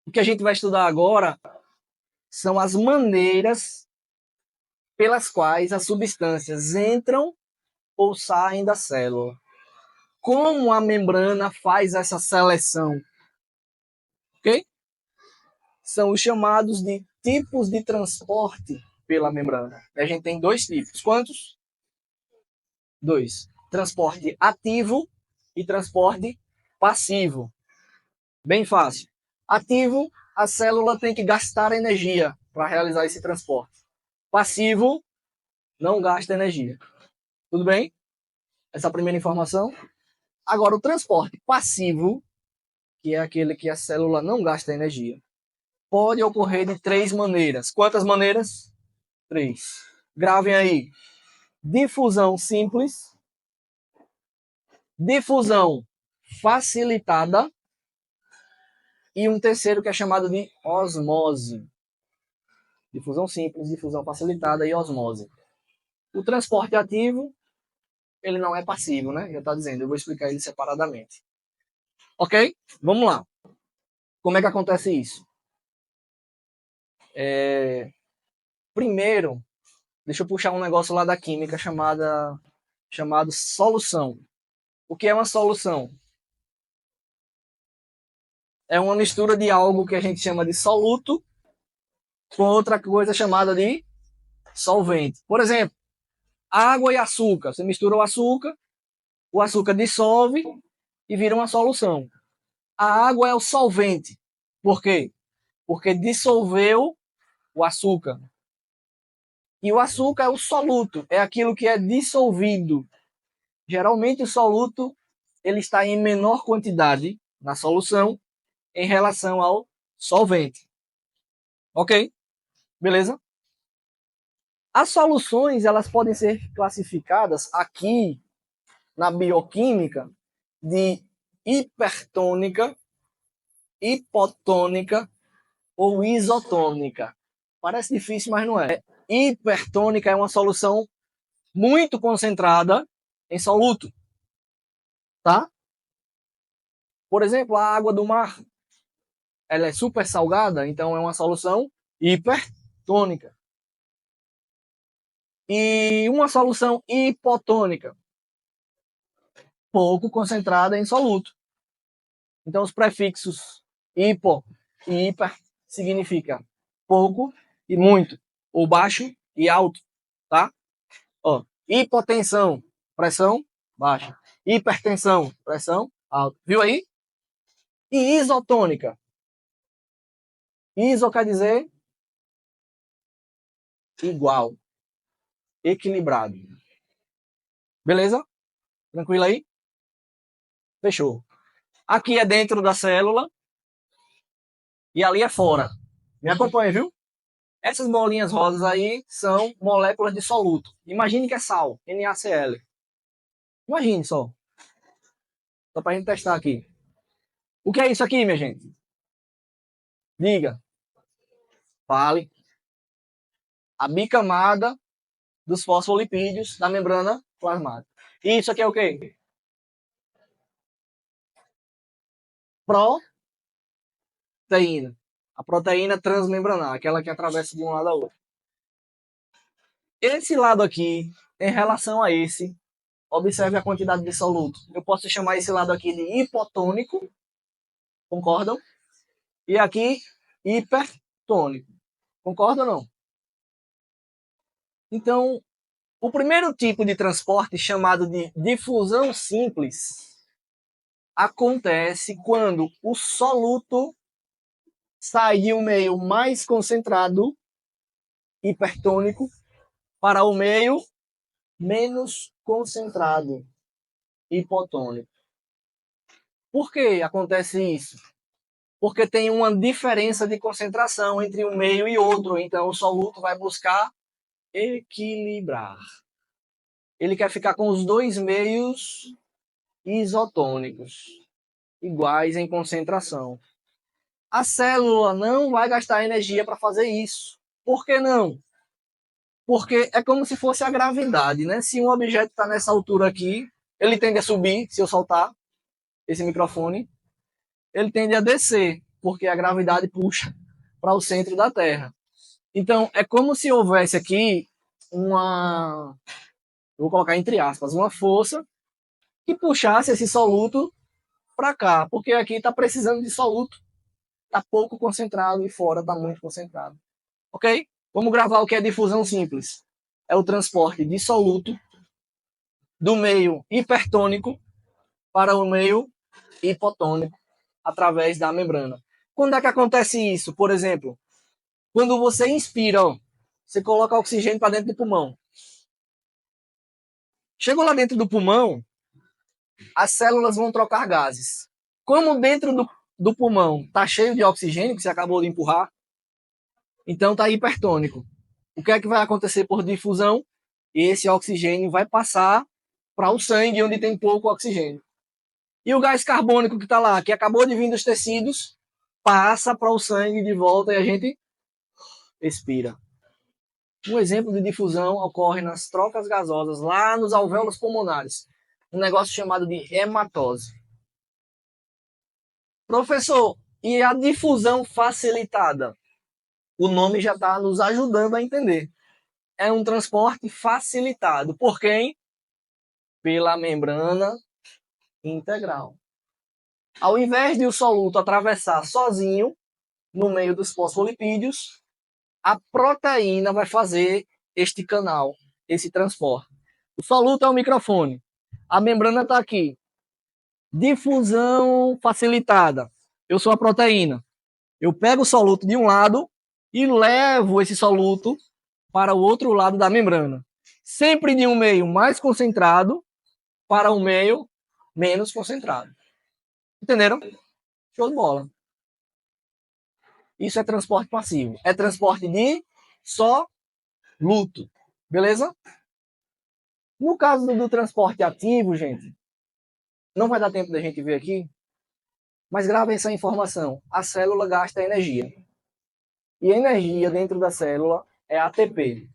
O que a gente vai estudar agora são as maneiras pelas quais as substâncias entram ou saem da célula. Como a membrana faz essa seleção? Ok? São os chamados de tipos de transporte pela membrana. A gente tem dois tipos. Quantos? Dois. Transporte ativo e transporte passivo. Bem fácil. Ativo, a célula tem que gastar energia para realizar esse transporte. Passivo, não gasta energia. Tudo bem? Essa é a primeira informação. Agora, o transporte passivo, que é aquele que a célula não gasta energia, pode ocorrer de três maneiras. Quantas maneiras? Três. Gravem aí. Difusão simples, difusão facilitada e um terceiro que é chamado de osmose. Difusão simples, difusão facilitada e osmose. O transporte ativo, ele não é passivo, né? Já está dizendo, eu vou explicar ele separadamente. Ok? Vamos lá. Como é que acontece isso? Primeiro, deixa eu puxar um negócio lá da química chamado solução. O que é uma solução? É uma mistura de algo que a gente chama de soluto com outra coisa chamada de solvente. Por exemplo, água e açúcar. Você mistura o açúcar dissolve e vira uma solução. A água é o solvente. Por quê? Porque dissolveu o açúcar. E o açúcar é o soluto, é aquilo que é dissolvido. Geralmente o soluto ele está em menor quantidade na solução em relação ao solvente. Ok? Beleza? As soluções elas podem ser classificadas aqui na bioquímica de hipertônica, hipotônica ou isotônica. Parece difícil, mas não é. Hipertônica é uma solução muito concentrada em soluto, tá? Por exemplo, a água do mar, ela é super salgada, então é uma solução hipertônica. E uma solução hipotônica, pouco concentrada em soluto. Então os prefixos hipo e hiper significa pouco e muito, ou baixo e alto, tá? Ó, hipotensão, pressão baixa. Hipertensão, pressão alta. Viu aí? E isotônica. Iso quer dizer igual, equilibrado. Beleza? Tranquilo aí? Fechou. Aqui é dentro da célula e ali é fora. Me acompanha, viu? Essas bolinhas rosas aí são moléculas de soluto. Imagine que é sal, NaCl. Imagine só. Só pra gente testar aqui. O que é isso aqui, minha gente? Diga. Fale. A bicamada dos fosfolipídios da membrana plasmática. E isso aqui é o quê? Proteína. A proteína transmembranar, aquela que atravessa de um lado ao outro. Esse lado aqui, em relação a esse, observe a quantidade de soluto. Eu posso chamar esse lado aqui de hipotônico, concordam? E aqui, hipertônico. Concordam ou não? Então, o primeiro tipo de transporte, chamado de difusão simples, acontece quando o soluto sai de um meio mais concentrado, hipertônico, para o meio menos concentrado, hipotônico. Por que acontece isso? Porque tem uma diferença de concentração entre um meio e outro, então o soluto vai buscar equilibrar. Ele quer ficar com os dois meios isotônicos, iguais em concentração. A célula não vai gastar energia para fazer isso. Por que não? Porque é como se fosse a gravidade, né? Se um objeto está nessa altura aqui, ele tende a subir, se eu soltar esse microfone, ele tende a descer. porque a gravidade puxa para o centro da Terra. Então, é como se houvesse aqui uma, eu vou colocar entre aspas, uma força que puxasse esse soluto para cá, porque aqui está precisando de soluto, está pouco concentrado e fora está muito concentrado. Ok? Vamos gravar o que é difusão simples. É o transporte de soluto do meio hipertônico para o meio hipotônico através da membrana. Quando é que acontece isso? Por exemplo, quando você inspira, ó, você coloca oxigênio para dentro do pulmão. Chegou lá dentro do pulmão, as células vão trocar gases. Como dentro do pulmão está cheio de oxigênio, que você acabou de empurrar, então está hipertônico. O que é que vai acontecer por difusão? Esse oxigênio vai passar para o sangue, onde tem pouco oxigênio. E o gás carbônico que está lá, que acabou de vir dos tecidos, passa para o sangue de volta e a gente expira. Um exemplo de difusão ocorre nas trocas gasosas, lá nos alvéolos pulmonares. Um negócio chamado de hematose. Professor, e a difusão facilitada? O nome já está nos ajudando a entender. É um transporte facilitado. Por quem? Pela membrana integral. Ao invés de o soluto atravessar sozinho, no meio dos fosfolipídios, a proteína vai fazer este canal, esse transporte. O soluto é o microfone. A membrana está aqui. Difusão facilitada. Eu sou a proteína. Eu pego o soluto de um lado e levo esse soluto para o outro lado da membrana. Sempre de um meio mais concentrado para um meio menos concentrado. Entenderam? Show de bola. Isso é transporte passivo. É transporte de soluto. Beleza? No caso do transporte ativo, gente, não vai dar tempo da gente ver aqui, mas gravem essa informação. A célula gasta energia. E a energia dentro da célula é ATP.